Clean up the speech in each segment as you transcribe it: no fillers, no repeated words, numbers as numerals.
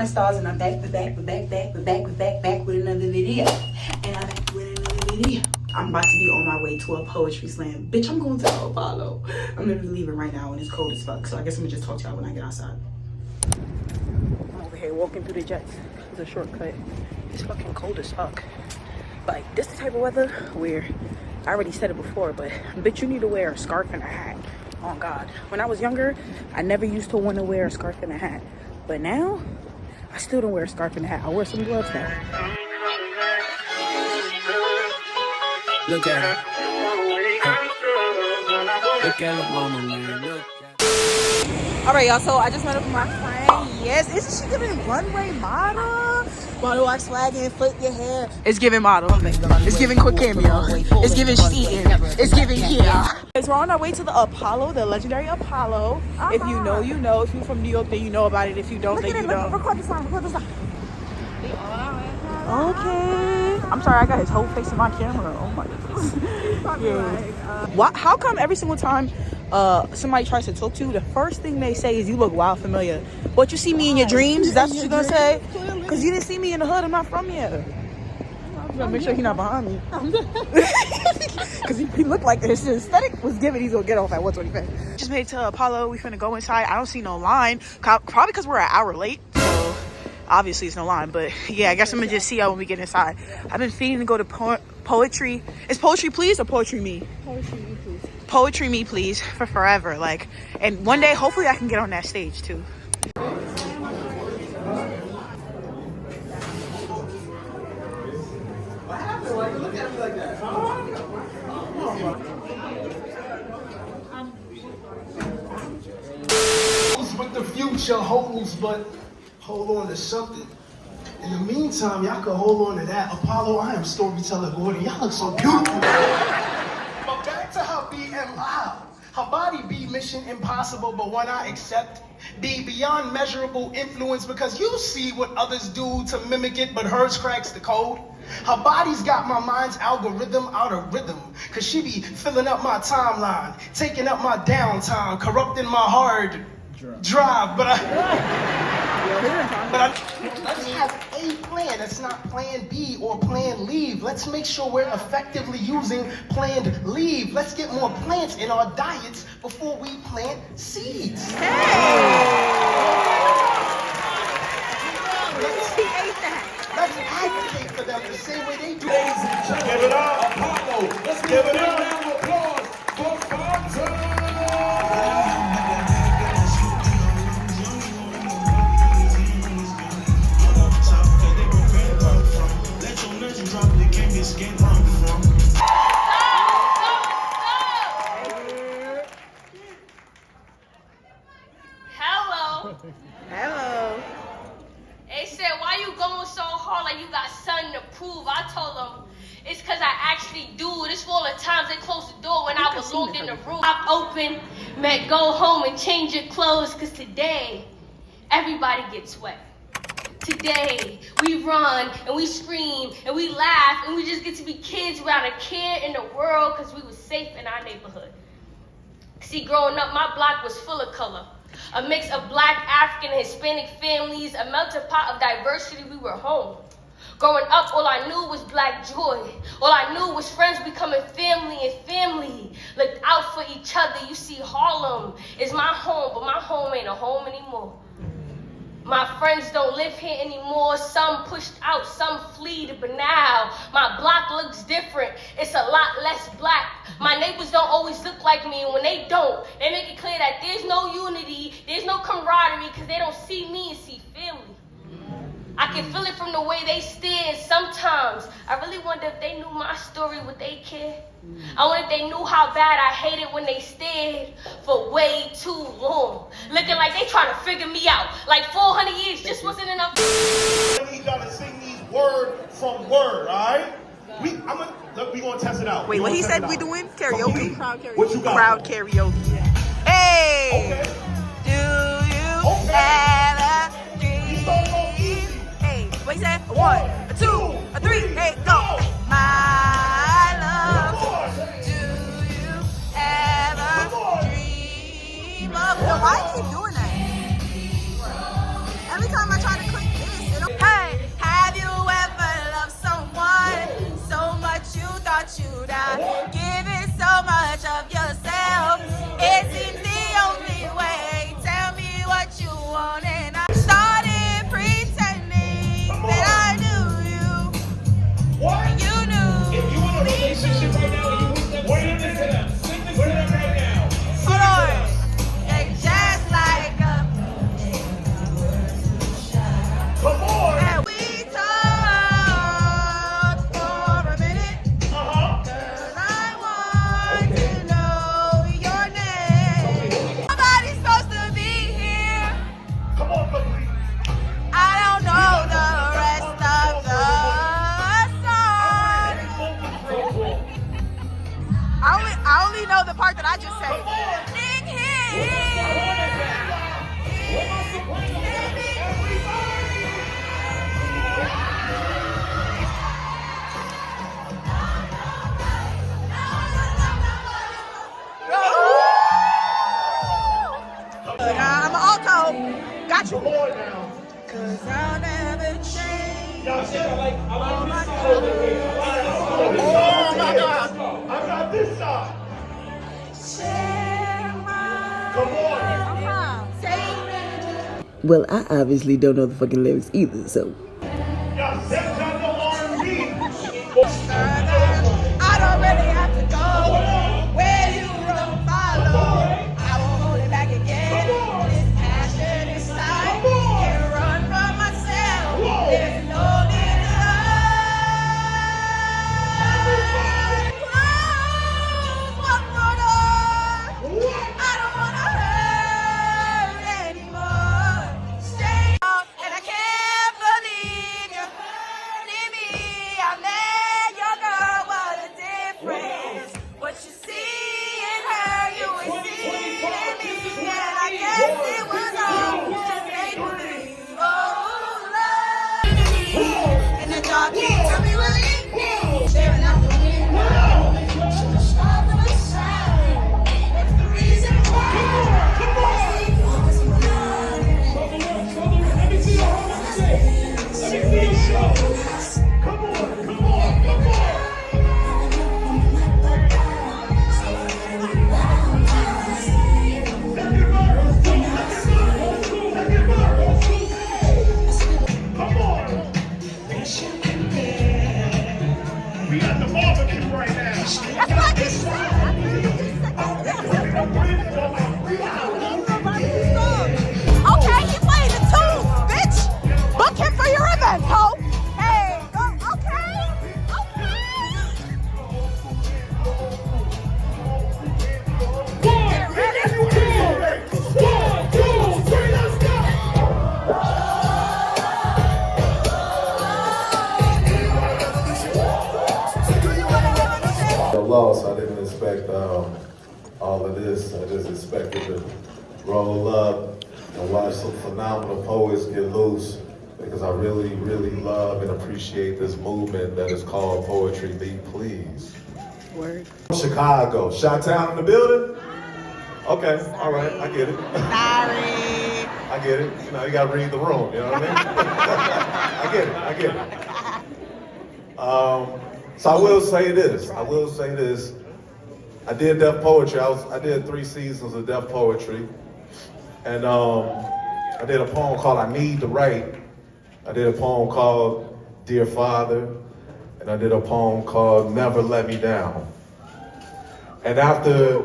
stars, and I'm back with another video. And I'm back with another video. I'm about to be on my way to a poetry slam. Bitch, I'm going to the Apollo. I'm literally leaving right now and it's cold as fuck. So I guess I'm gonna just talk to y'all when I get outside. I'm over here walking through the jets. It's a shortcut. It's fucking cold as fuck. Like, this the type of weather where, I already said it before, but bitch, you need to wear a scarf and a hat. Oh God. When I was younger, I never used to want to wear a scarf and a hat. But now, I still don't wear a scarf and a hat. I wear some gloves now. Look at her. Look at her mama, man. Look at her. Alright, y'all, so I just met up with my friend. Yes, isn't she giving runway model? Model wax swagging, flip your hair. It's giving model. It's giving quick cameo. It's giving eating. It's giving yeah. We're on our way to the Apollo, the legendary Apollo. If you know, you know. If you're from New York, then you know about it. If you don't, then you don't. Record this line. Okay. I'm sorry, I got his whole face in my camera. Oh my goodness. Yeah. How come every single time somebody tries to talk to you, the first thing they say is you look wild familiar? But you see me in your dreams? That's what you're gonna say? Because you didn't see me in the hood. I'm not from here. You gotta make sure he's not behind me. Because he looked like this. His aesthetic was given. He's gonna get off at 125. Just made it to Apollo. We finna go inside. I don't see no line. Probably because we're an hour late. So obviously it's no line. But yeah, I guess I'm gonna just see y'all when we get inside. I've been feeding to go to poetry. Is poetry please or poetry me? Poetry me, please. Poetry me please for forever. Like, and one day hopefully I can get on that stage too. What the future holds, but hold on to something. In the meantime, y'all can hold on to that. Apollo, I am storyteller Gordon. Y'all look so beautiful. But back to her BM Live. Her body be mission impossible, but one I accept. Be beyond measurable influence because you see what others do to mimic it, but hers cracks the code. Her body's got my mind's algorithm out of rhythm, cause she be filling up my timeline, taking up my downtime, corrupting my hard drive. But let's have a plan. It's not plan B or plan leave. Let's make sure we're effectively using planned leave. Let's get more plants in our diets before we plant seeds. Let's advocate for them the same way they do. Ladies and gentlemen, give it up, Apollo. Let's give it up. Round of applause for Fontaine. Hello. They said, why you going so hard like you got something to prove? I told them, it's because I actually do. This for all the times they closed the door when I was locked in the room. Pop open, meant go home and change your clothes, because today, everybody gets wet. Today, we run and we scream and we laugh and we just get to be kids without a care in the world because we was safe in our neighborhood. See, growing up, my block was full of color. A mix of black, African, and Hispanic families, a melting pot of diversity, we were home. Growing up, all I knew was black joy. All I knew was friends becoming family and family looked out for each other. You see, Harlem is my home, but my home ain't a home anymore. My friends don't live here anymore. Some pushed out, some fled, but now my block looks different. It's a lot less black. My neighbors don't always look like me, and when they don't, they make it clear that there's no unity, there's no camaraderie, because they don't see me and see family. I can feel it from the way they stare, and sometimes I really wonder if they knew my story, would they care? I wonder if they knew how bad I hated when they stared for way too long. Looking like they trying to figure me out. Like 400 years just wasn't enough. We gotta sing these word from word, alright? We gonna test it out. Wait, what he said we doing? Karaoke? Crowd karaoke. What you got? Crowd karaoke. Hey! Okay. Do you Okay. have a dream? Hey, what he said? 1, a 2, a 3, hey, go! My love, do you ever dream of? Why do you keep doing that? Every time I try to click my God. I got this side. Come on. Well, I obviously don't know the fucking lyrics either, so. Y'all set down the R&B. I don't really have to go where you don't follow. I won't hold it back again. This passion inside can't run from myself. There's no need to hide. Close one more door. I don't wanna hurt anymore. Stay out, and I can't believe you hurting me. I met your girl, what a difference. What you see in her, you ain't see in me. And I guess it was all just make believe. Oh, love. And the dog can't tell me what it is. Staring out the window. Should have stopped on my side. That's the reason why. We got the barbecue right now. That's what I just said. Okay, he played the tunes, bitch. Book him for your event, ho. Hey, okay. Get ready. Lost. I didn't expect all of this. I just expected to roll up and watch some phenomenal poets get loose, because I really, really love and appreciate this movement that is called Poetry Be Please. Word. Chicago. Chi-Town in the building? Okay, all right, I get it. Sorry. I get it. You know, you gotta read the room, you know what I mean? I get it. So I will say this. I did Def Poetry. I did 3 seasons of Def Poetry. And I did a poem called I Need to Write. I did a poem called Dear Father. And I did a poem called Never Let Me Down. And after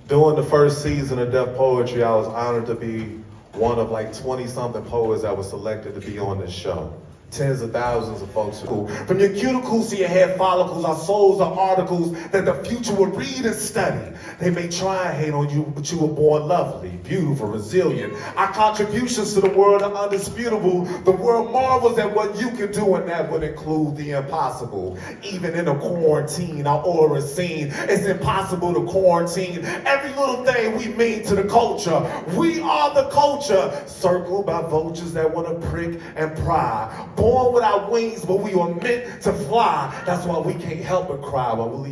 doing the first season of Def Poetry, I was honored to be one of like 20-something poets that was selected to be on this show. Tens of thousands of folks. From your cuticles to your hair follicles, our souls are articles that the future will read and study. They may try and hate on you, but you were born lovely, beautiful, resilient. Our contributions to the world are undisputable. The world marvels at what you can do, and that would include the impossible. Even in a quarantine, our aura is seen. It's impossible to quarantine every little thing we mean to the culture. We are the culture, circled by vultures that want to prick and pry. Born without wings, but we were meant to fly. That's why we can't help but cry when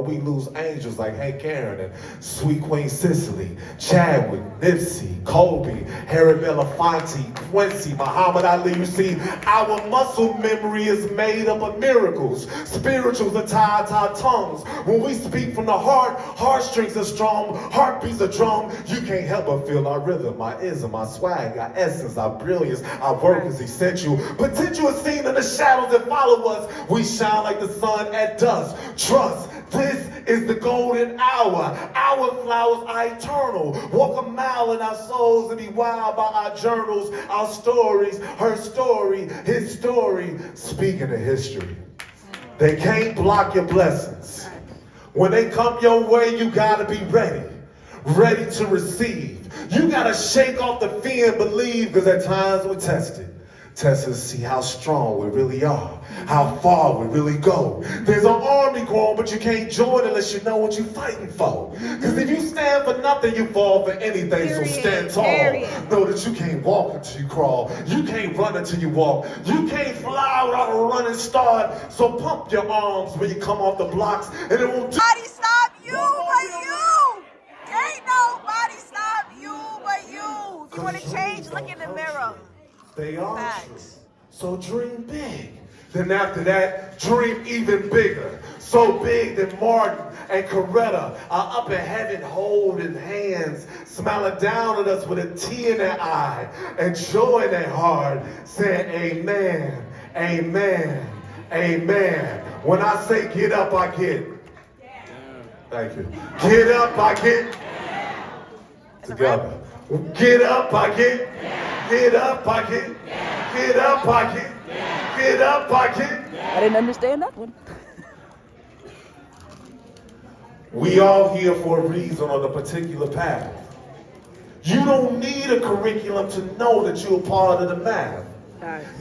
we lose angels like Hank Aaron and Sweet Queen Cicely, Chadwick, Nipsey, Kobe, Harry Belafonte, Quincy, Muhammad Ali. You see, our muscle memory is made up of miracles. Spirituals are tied to our tongues. When we speak from the heart, heartstrings are strong, heartbeats are drum. You can't help but feel our rhythm, our ism, our swag, our essence, our brilliance. Our work is essential. Potential is seen in the shadows that follow us. We shine like the sun at dusk. Trust, this is the golden hour. Our flowers are eternal. Walk a mile in our souls and be wild by our journals, our stories, her story, his story. Speaking of history, they can't block your blessings. When they come your way, you gotta be ready to receive. You gotta shake off the fear and believe, because at times we're tested. Test us to see how strong we really are, how far we really go. There's an army growing, but you can't join unless you know what you're fighting for. Because if you stand for nothing, you fall for anything. So stand tall. Know that you can't walk until you crawl. You can't run until you walk. You can't fly without a running start. So pump your arms when you come off the blocks, and it won't do. Nobody stop you but you. Ain't nobody stop you but you. If you want to change, look in the mirror. They are Facts. So dream big. Then after that, dream even bigger. So big that Martin and Coretta are up in heaven holding hands, smiling down at us with a tear in their eye and joy in their heart, saying amen, amen, amen. When I say get up, I get. Thank you. Get up, I get. Together. Get up, I get. Get up, I get. Get up, I get. Get up, I get. I didn't understand that one. We all here for a reason on a particular path. You don't need a curriculum to know that you're a part of the math.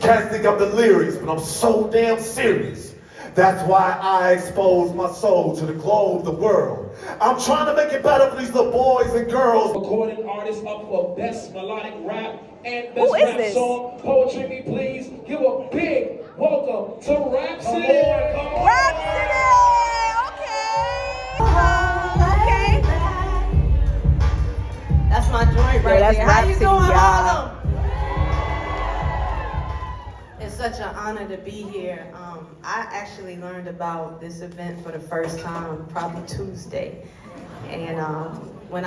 Can't think of the lyrics, but I'm so damn serious. That's why I expose my soul to the globe, the world. I'm trying to make it better for these little boys and girls. Recording artist up for Best Melodic Rap and Who Best is Rap this? Song. Poetry Me Please. Give a big welcome to Rhapsody. Rhapsody! Okay. That's my joint right that's there. How you Rhapsody, doing, y'all. Harlem? It's such an honor to be here. I actually learned about this event for the first time probably Tuesday, and when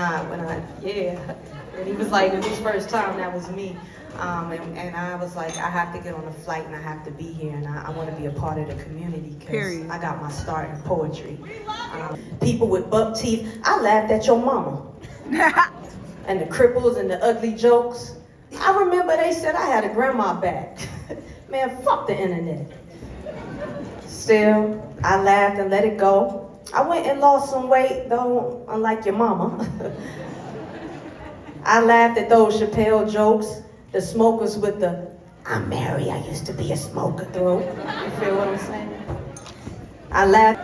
he was like, it was his first time, that was me. And I was like, I have to get on a flight and I have to be here, and I want to be a part of the community because I got my start in poetry. People with buck teeth, I laughed at your mama. And the cripples and the ugly jokes. I remember they said I had a grandma back. Man, fuck the internet. Still, I laughed and let it go. I went and lost some weight, though, unlike your mama. I laughed at those Chappelle jokes, the smokers with the, I'm Mary, I used to be a smoker throat. You feel what I'm saying? I laughed.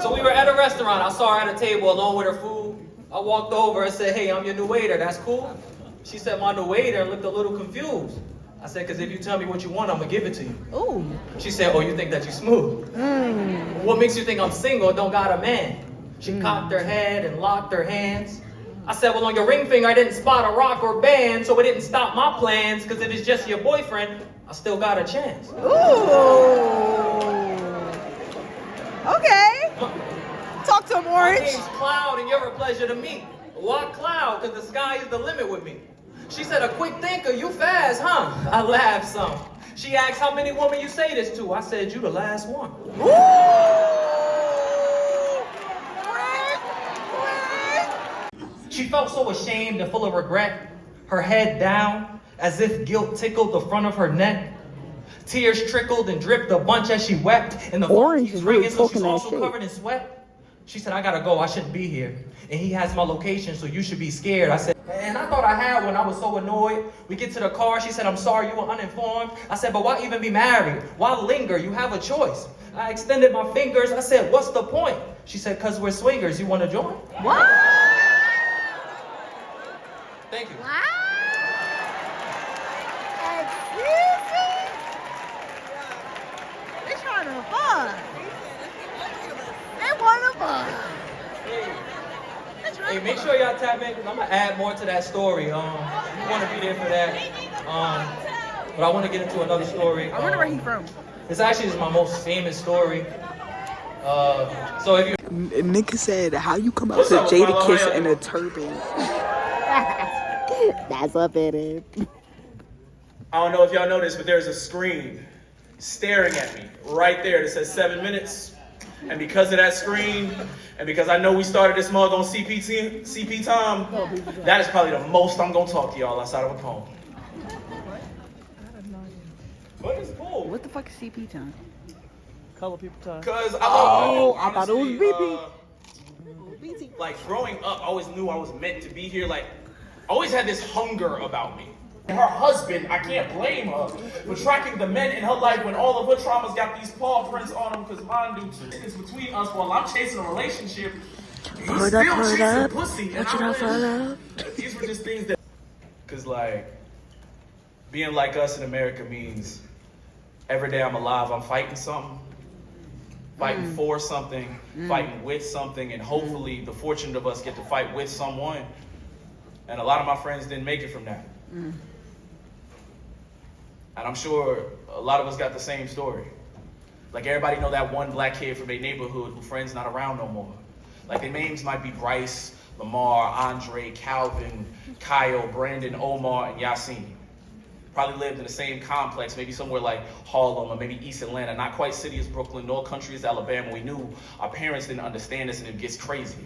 So we were at a restaurant. I saw her at a table along with her food. I walked over and said, hey, I'm your new waiter. That's cool? She said, my new waiter, and looked a little confused. I said, because if you tell me what you want, I'm going to give it to you. Ooh. She said, oh, you think that you smooth? What makes you think I'm single and don't got a man? She cocked her head and locked her hands. I said, well, on your ring finger, I didn't spot a rock or band, so it didn't stop my plans, because if it's just your boyfriend, I still got a chance. Ooh. Okay. Talk to him, My Orange. name's Cloud, and you're a pleasure to meet. Why Cloud? Because the sky is the limit with me. She said, a quick thinker, you fast, huh? I laughed some. She asked how many women you say this to. I said, you the last one. She felt so ashamed and full of regret, her head down, as if guilt tickled the front of her neck. Tears trickled and dripped a bunch as she wept, and the Orange is really so talking she's that also shit. covered in sweat. She said, I gotta go, I shouldn't be here. And he has my location, so you should be scared. I said, and I thought I had one. I was so annoyed. We get to the car, she said, I'm sorry, you were uninformed. I said, but why even be married? Why linger? You have a choice. I extended my fingers. I said, what's the point? She said, because we're swingers. You want to join? What? Thank you. Wow. Excuse me? They trying to fun. They want to fun. Hey, make sure y'all tap in, because I'm going to add more to that story. You want to be there for that. But I want to get into another story. I wonder where he from. This actually is my most famous story. So if you... Nick said, how you come out What's to up, Jada Marlo? Kiss How y'all in a turban? That's what it is. I don't know if y'all noticed, but there's a screen staring at me right there that says 7 minutes. And because of that screen, and because I know we started this mug on CP time, that is probably the most I'm gonna talk to y'all outside of a poem. But it's cool. What the fuck is CP time? Color people time. Cause I thought it was BB. Like growing up, I always knew I was meant to be here. Like, I always had this hunger about me. Her husband, I can't blame her for tracking the men in her life when all of her traumas got these paw prints on them, because mine do too. It's between us while I'm chasing a relationship. He's still chasing pussy. And I wish these were just things that, because like, being like us in America means every day I'm alive, I'm fighting something. Fighting for something, fighting with something, and hopefully the fortunate of us get to fight with someone. And a lot of my friends didn't make it from that. And I'm sure a lot of us got the same story. Like everybody know that one black kid from their neighborhood who friends not around no more. Like their names might be Bryce, Lamar, Andre, Calvin, Kyle, Brandon, Omar, and Yasin. Probably lived in the same complex, maybe somewhere like Harlem or maybe East Atlanta, not quite city as Brooklyn, nor country as Alabama. We knew our parents didn't understand this, and it gets crazy.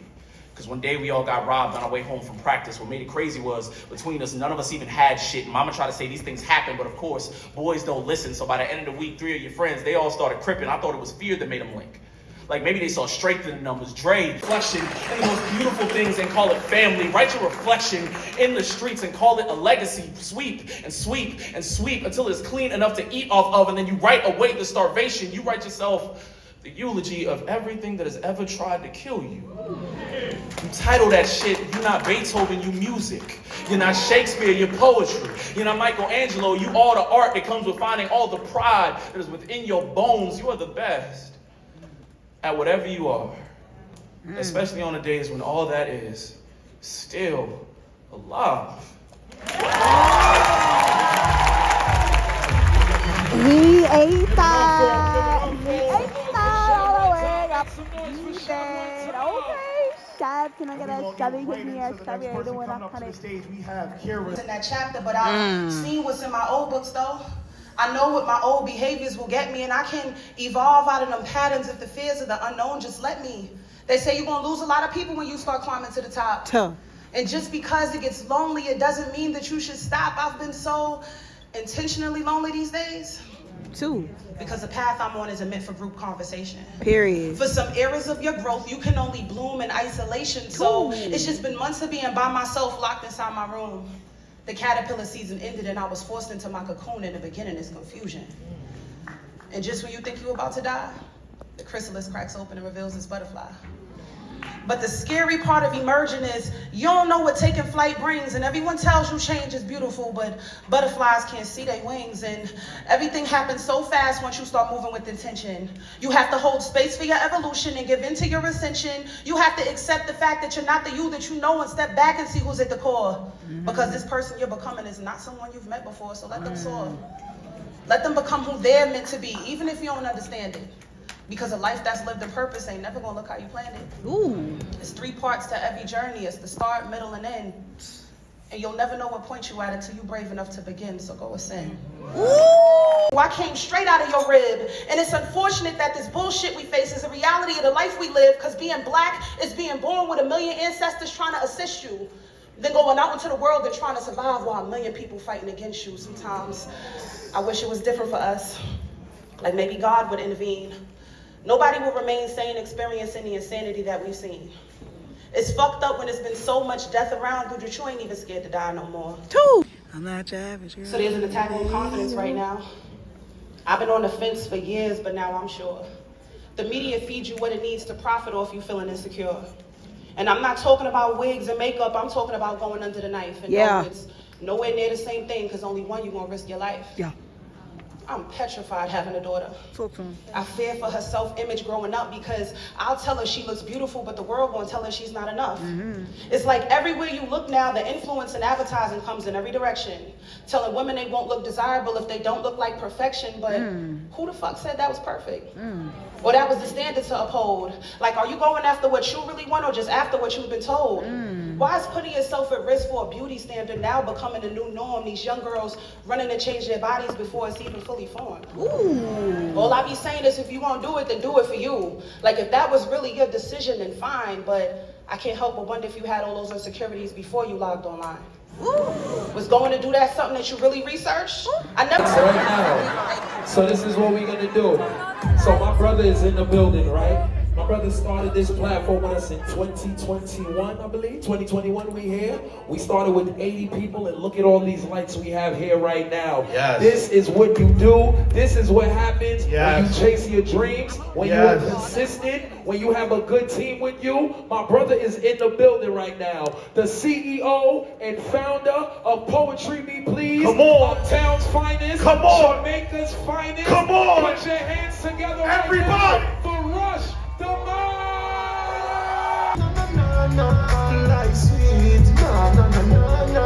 Because one day we all got robbed on our way home from practice. What made it crazy was between us, none of us even had shit. Mama tried to say these things happen, but of course, boys don't listen. So by the end of the week, 3 of your friends, they all started cripping. I thought it was fear that made them link. Like maybe they saw strength in the numbers, Dre, reflection in the most beautiful things and call it family. Write your reflection in the streets and call it a legacy. Sweep and sweep and sweep until it's clean enough to eat off of. And then you write away the starvation. You write yourself the eulogy of everything that has ever tried to kill you. You title that shit, you're not Beethoven, you music. You're not Shakespeare, you're poetry. You're not Michelangelo, you all the art that comes with finding all the pride that is within your bones. You are the best at whatever you are. Especially on the days when all that is still alive. He ate that. He ate that all the way up. He said, okay, Shab, can I get a Shabby? Give me a Shabby. I don't want to cut it. We have Kira in that chapter, but I've seen what's in my old books though. I know what my old behaviors will get me, and I can evolve out of them patterns if the fears of the unknown just let me. They say you're gonna lose a lot of people when you start climbing to the top. And just because it gets lonely, it doesn't mean that you should stop. I've been so intentionally lonely these days. Because the path I'm on isn't meant for group conversation. Period. For some areas of your growth, you can only bloom in isolation. So it's just been months of being by myself, locked inside my room. The caterpillar season ended and I was forced into my cocoon. In the beginning is confusion. And just when you think you're about to die, the chrysalis cracks open and reveals this butterfly. But the scary part of emerging is you don't know what taking flight brings, and everyone tells you change is beautiful, but butterflies can't see their wings, and everything happens so fast once you start moving with intention. You have to hold space for your evolution and give in to your ascension. You have to accept the fact that you're not the you that you know and step back and see who's at the core. Because this person you're becoming is not someone you've met before, so let them soar. Let them become who they're meant to be, even if you don't understand it. Because a life that's lived in purpose ain't never gonna look how you planned it. It's 3 parts to every journey. It's the start, middle, and end. And you'll never know what point you at until you're brave enough to begin, so go ascend. I came straight out of your rib, and it's unfortunate that this bullshit we face is a reality of the life we live, because being black is being born with 1 million ancestors trying to assist you, then going out into the world and trying to survive while 1 million people fighting against you. Sometimes I wish it was different for us. Like maybe God would intervene. Nobody will remain sane experiencing the insanity that we've seen. It's fucked up when there's been so much death around you that you ain't even scared to die no more. I'm not your average girl. So there's an attack on confidence right now. I've been on the fence for years, but now I'm sure. The media feeds you what it needs to profit off you feeling insecure. And I'm not talking about wigs and makeup, I'm talking about going under the knife. And no, it's nowhere near the same thing, because only one you're gonna risk your life. I'm petrified having a daughter. I fear for her self-image growing up, because I'll tell her she looks beautiful, but the world won't tell her she's not enough. It's like everywhere you look now, the influence and advertising comes in every direction, telling women they won't look desirable if they don't look like perfection, but who the fuck said that was perfect? Or that was the standard to uphold? Like, are you going after what you really want or just after what you've been told? Why is putting yourself at risk for a beauty standard now becoming the new norm? These young girls running to change their bodies before it's even fully formed. All I be saying is if you won't do it, then do it for you. Like if that was really your decision, then fine, but I can't help but wonder if you had all those insecurities before you logged online. Was going to do that something that you really researched? I never right now. So this is what we're gonna do. So my brother is in the building, right? My brother started this platform with us in 2021, I believe. 2021 we here. We started with 80 people, and look at all these lights we have here right now. This is what you do. This is what happens when you chase your dreams, when you are consistent, when you have a good team with you. My brother is in the building right now. The CEO and founder of Poetry Me Please. Come on. Uptown's finest. Come on. Jamaica's finest. Come on. Put your hands together. Everybody. Right now for Rush. Like sweet, na na na na na,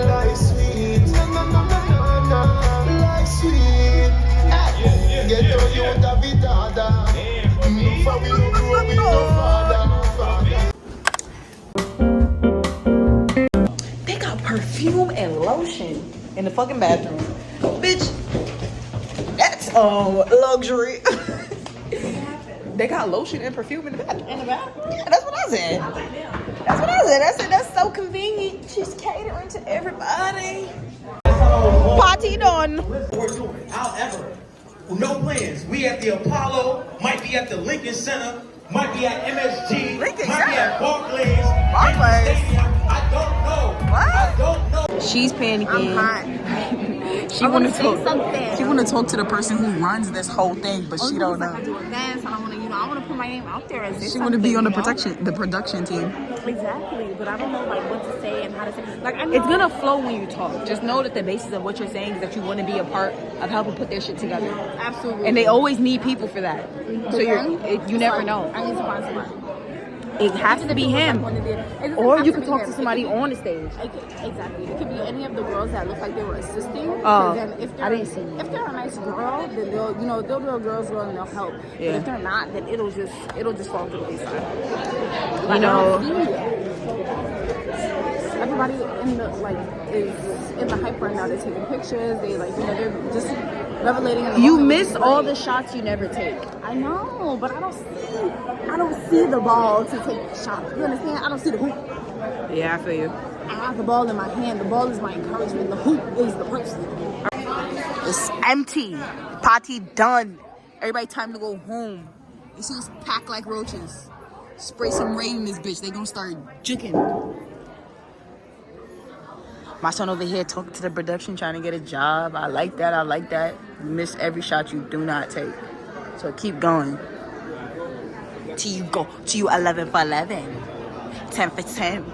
like sweet, na na na na na, like sweet. They got perfume and lotion in the fucking bathroom. Bitch, that's luxury. They got lotion and perfume in the bathroom. In the bathroom? Yeah, that's what I said. That's what I said. I said that's so convenient. She's catering to everybody. Party done. We're doing. However, no plans. We at the Apollo, might be at the Lincoln Center, might be at MSG, might be at Barclays. I don't know. What? I don't know. She's panicking. I'm hot. She want to talk. She want to talk to the person who runs this whole thing, but she don't know. I do events. I want to, I want to put my name out there as She want to be on the production team. Exactly, but I don't know like what to say and how to say. Like I know It's gonna flow when you talk. Just know that the basis of what you're saying is that you want to be a part of helping put their shit together. Absolutely. And they always need people for that. So you never know. I need to find somebody. It has to be him. Or you could talk to somebody on the stage. Exactly. It could be any of the girls that look like they were assisting. Oh, Then if I didn't see. If they're a nice girl, then they'll do a girl's girl and they'll help. Yeah. But if they're not, then it'll just fall to the wayside. You know. Everybody in the is in the hype right now. They're taking pictures. They they're just revelating. In the You moment, miss which is all great. the shots you never take. I know, but I don't see the ball to take the shot. You understand? I don't see the hoop. Yeah, I feel you. I have the ball in my hand. The ball is my encouragement. The hoop is the person. It's empty. Party done. Everybody time to go home. You see us packed like roaches. Spray some rain in this bitch. They gonna start juking. My son over here talking to the production, trying to get a job. I like that. I like that. You miss every shot you do not take. So keep going. Till you go. Till you 11 for 11. 10 for 10.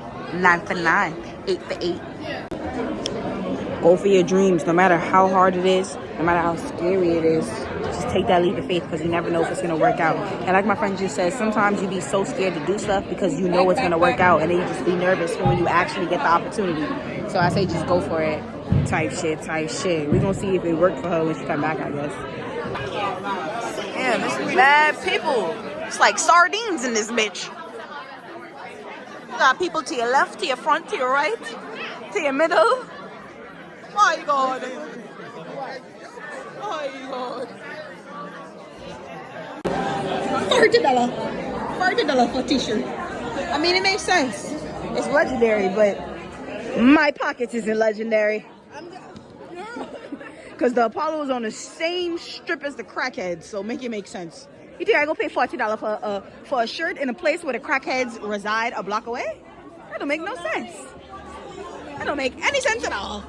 9 for 9. 8 for 8. Go for your dreams. No matter how hard it is. No matter how scary it is. Just take that leap of faith because you never know if it's going to work out. And like my friend just said, sometimes you be so scared to do stuff because you know it's going to work out. And then you just be nervous for when you actually get the opportunity. So I say just go for it. Type shit. We're going to see if it worked for her when she come back, I guess. Damn, this is bad people. It's like sardines in this bitch. You got people to your left, to your front, to your right, to your middle. My God. My God. $30 for a t-shirt. I mean, it makes sense. It's legendary, but my pockets isn't legendary. Because the Apollo is on the same strip as the crackheads, so make it make sense. You think I go pay $40 for a shirt in a place where the crackheads reside a block away? That don't make no sense. That don't make any sense at all.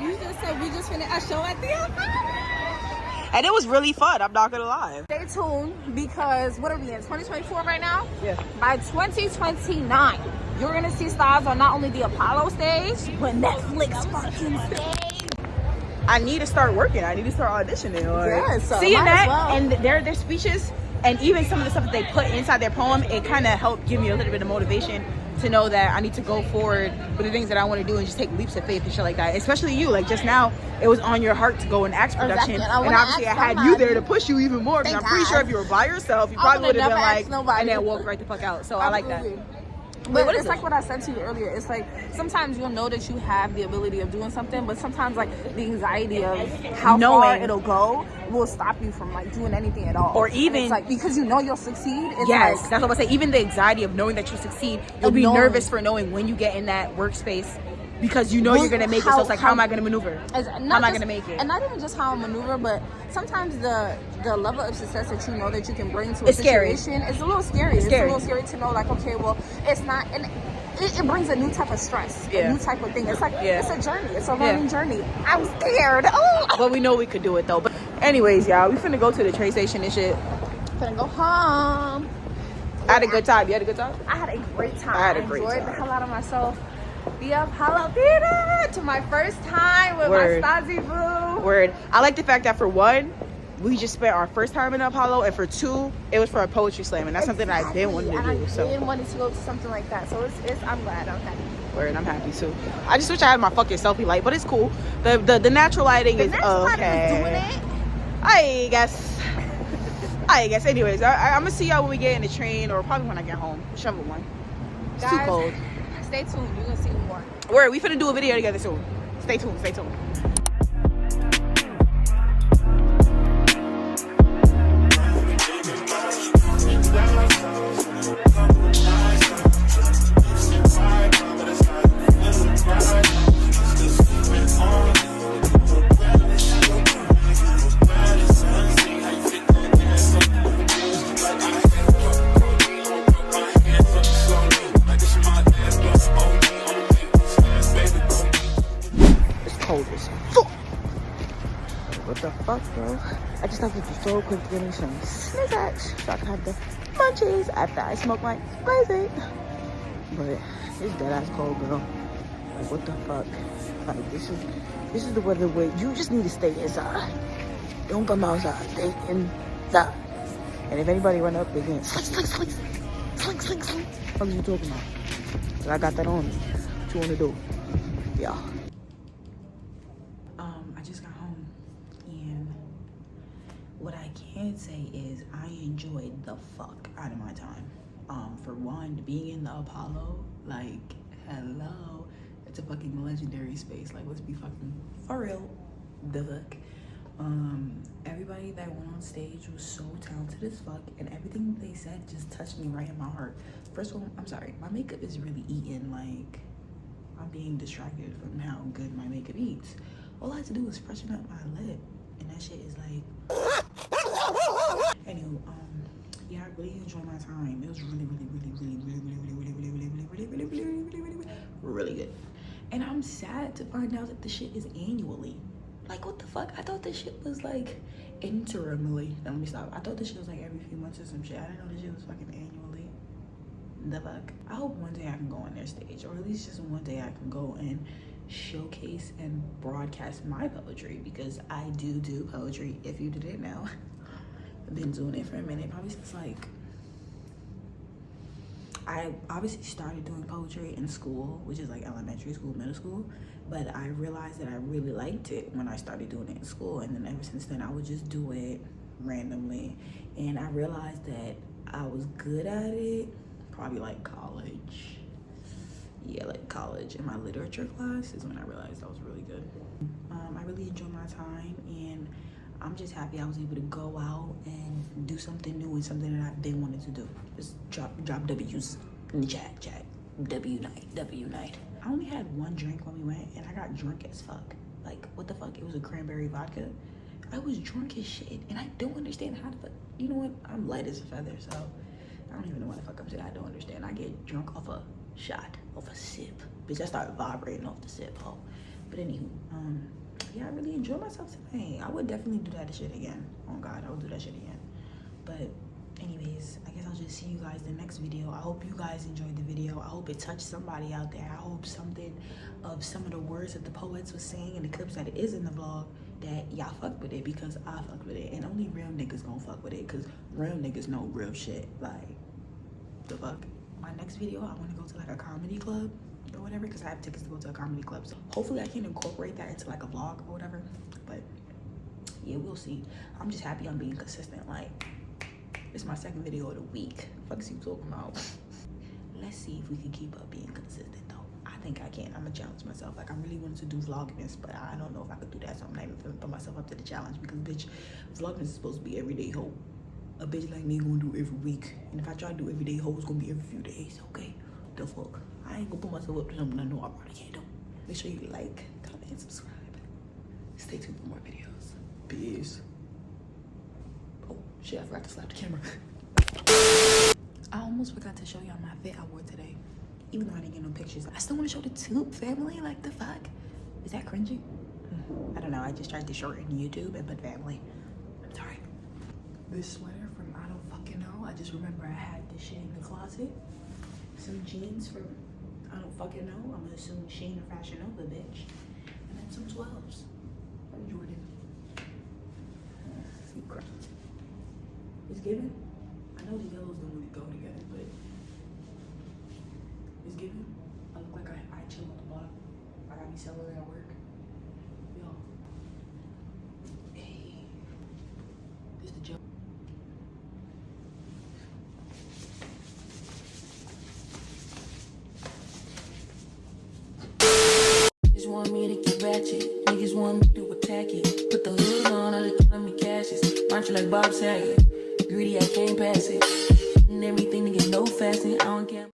You just said we just finished a show at the Apollo. And it was really fun, I'm not gonna lie. Stay tuned because what are we in 2024 right now? Yeah. By 2029, you're gonna see stars on not only the Apollo stage but Netflix fucking stage. I need to start working. I need to start auditioning. Yes, so seeing might that as well. and their speeches and even some of the stuff that they put inside their poem, it kind of helped give me a little bit of motivation to know that I need to go forward with the things that I want to do and just take leaps of faith and shit like that. Especially you, like just now, it was on your heart to go and ask production, Exactly. and obviously I had you there to push you even more. Because I'm pretty sure if you were by yourself, you probably would have been like, and then walked right the fuck out. So I like that. But it's like what I said to you earlier. It's like sometimes you'll know that you have the ability of doing something, but sometimes like the anxiety of how far it'll go will stop you from like doing anything at all. Or And even it's like because you know you'll succeed. It's yes, like, that's what I say. Even the anxiety of knowing that you succeed, you'll be nervous for knowing when you get in that workspace because you know you're gonna make it. So it's like, how am I gonna maneuver? How am I gonna make it? And not even just how I maneuver, but sometimes the level of success that you know that you can bring to a It's scary. situation is a little scary. It's a scary. little scary to know like, okay, well, it's not, and it brings a new type of stress, a new type of thing. It's like, it's a journey. It's a learning journey. I'm scared. Oh. But we know we could do it though. But anyways, y'all, we finna go to the train station and shit. Finna go home. I had a good time. You had a good time? I had a great time. I had a great enjoyed time. the hell out of myself. The Apollo Theater to my first time with Word. my Stasi boo. Word. I like the fact that for one, we just spent our first time in Apollo, and for two, it was for a poetry slam, and that's something that I've been wanting to do. So I didn't want to go to something like that. So it's I'm glad. I'm happy. word, I'm happy too. I just wish I had my fucking selfie light, but it's cool. The natural lighting is natural lighting okay. is doing it. I guess. Anyways, I'm gonna see y'all when we get in the train, or probably when I get home, whichever one. It's too cold. Stay tuned. You're gonna see more. We finna do a video together soon. Stay tuned. It's cold as fuck. What the fuck, bro? I just have to be so quick to get me some snacks so I can have the munchies after I smoke my crazy. But it's dead ass cold, bro. Like, what the fuck? Like, this is the weather where you just need to stay inside. Don't come outside. Stay inside. And if anybody run up, they can slink. What are you talking about? So I got that on me. What you wanna do? Yeah. I just got home, and what I can say is I enjoyed the fuck out of my time. For one, being in the Apollo, like, hello, it's a fucking legendary space. Like, let's be fucking for real. The fuck. Everybody that went on stage was so talented as fuck, and everything they said just touched me right in my heart. First of all, I'm sorry, my makeup is really eating. Like, I'm being distracted from how good my makeup eats. All I had to do was freshen up my lip, and that shit is like. Anywho, yeah, I really enjoyed my time. It was really good. And I'm sad to find out that the shit is annually. Like, what the fuck? I thought this shit was like interimly. Now, let me stop. I thought this shit was like every few months or some shit. I didn't know this shit was fucking annually. The fuck? I hope one day I can go on their stage, or at least just one day I can go and showcase and broadcast my poetry, because I do poetry, if you didn't know. I've been doing it for a minute, probably since like, I obviously started doing poetry in school, which is like elementary school, middle school, but I realized that I really liked it when I started doing it in school, and then ever since then I would just do it randomly, and I realized that I was good at it probably like college. Yeah, like college, in my literature class is when I realized I was really good. I really enjoyed my time, and I'm just happy I was able to go out and do something new and something that I've been wanting to do. Just drop W's in the chat. W night. I only had one drink when we went, and I got drunk as fuck. Like, what the fuck? It was a cranberry vodka. I was drunk as shit, and I don't understand how the fuck. You know what? I'm light as a feather, so I don't even know why the fuck I'm saying I don't understand. I get drunk off a shot, off a sip. Bitch, I started vibrating off the sip, ho. But anywho, yeah, I really enjoyed myself tonight. I would definitely do that shit again. Oh God, I would do that shit again. But anyways, I guess I'll just see you guys in the next video. I hope you guys enjoyed the video. I hope it touched somebody out there. I hope something of some of the words that the poets was saying in the clips that it is in the vlog, that y'all fuck with it, because I fuck with it. And only real niggas gonna fuck with it, because real niggas know real shit. Like, the fuck? My next video, I want to go to like a comedy club or whatever, because I have tickets to go to a comedy club. So hopefully I can incorporate that into like a vlog or whatever. But yeah, we'll see. I'm just happy I'm being consistent. Like, it's my second video of the week. Fuck is you talking about? Let's see if we can keep up being consistent though. I think I can. I'm gonna challenge myself. Like, I really wanted to do Vlogmas, but I don't know if I could do that. So I'm not even gonna put myself up to the challenge, because bitch, Vlogmas is supposed to be everyday hope. A bitch like me gonna do every week, and if I try to do every day, it's gonna be every few days. Okay, the fuck, I ain't gonna put myself up to something I know I probably can't do. Make sure you like, comment, and subscribe. Stay tuned for more videos. Peace. Oh shit, I forgot to slap the camera. I almost forgot to show y'all my fit I wore today, even though I didn't get no pictures. I still want to show the tube family. Like, the fuck, is that cringy? I don't know. I just tried to shorten YouTube and put family. I'm sorry. This sweater from I don't fucking know. I just remember I had this shit in the closet. Some jeans from I don't fucking know. I'm gonna assume Shein or Fashion Nova, bitch. And then some 12s from Jordan. It's given. I know the yellows don't really go together, but it's given. I look like I chill at the bottom. I got me celery at work. Yo. Hey. want me to get ratchet. Niggas want me to attack it. Put the hood on, all they calling me Cassius. Aren't you like Bob Saget? Greedy, I can't pass it. And everything to get no fasting, I don't care.